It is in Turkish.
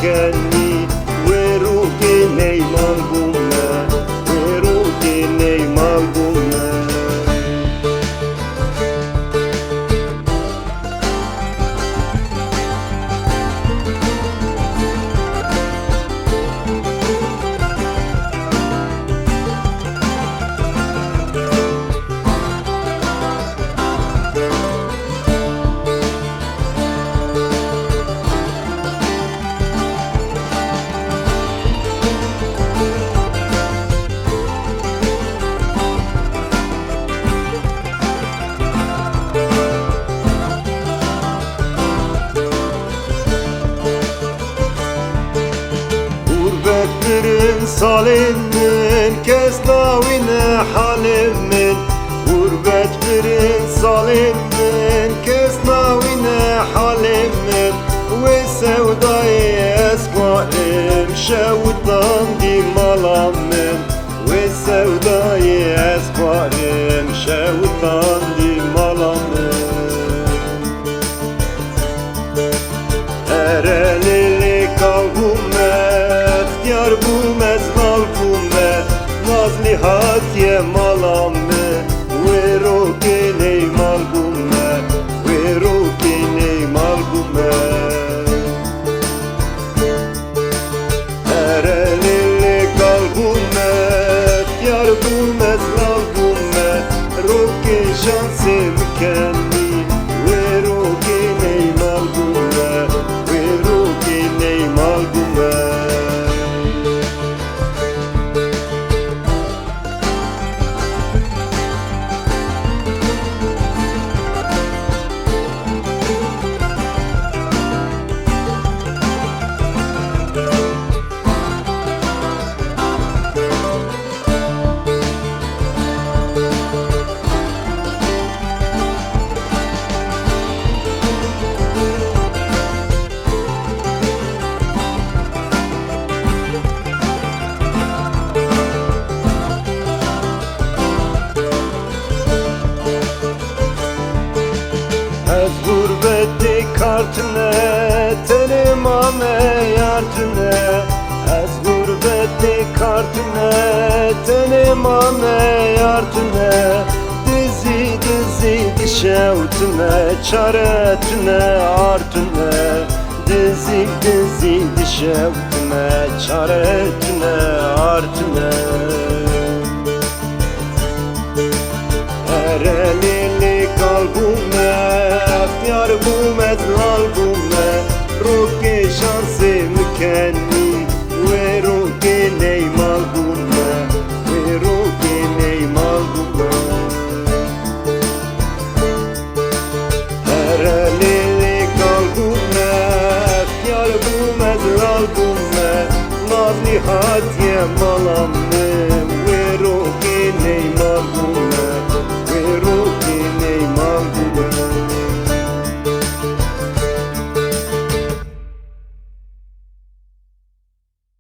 مكاني وروحي نيمان بوما وروحي نيمان بوما Gurbetlerin salimin kes davine halimin Gurbetlerin salimin kes davine halimin Ve sevdayı esmaim şevdan di malamin Ve sevdayı esmaim şevdan di malamin Erelili kalbume Yar bu mezmal kume Nazli hatiye malame Ve roke ney mal kume Ve roke ney mal kume Erelili kalbume Yar bu mezmal kume Roke şansı mükemmel Ve roke ney mal kume Ve roke ney mal kume Ez gurbeti kartine tenim ame yartine Ez gurbeti kartine tenim ame yartine Dizi dizi dişevtine çaretine artine Dizi dizi dişevtine çaretine artine Erelili kalbume Yar bu medlal bume Roke şansı mükemmel Ve roke neymal bume Ve roke neymal bume Erelili kalbume Yar bu medlal bume Nazli hatiye malam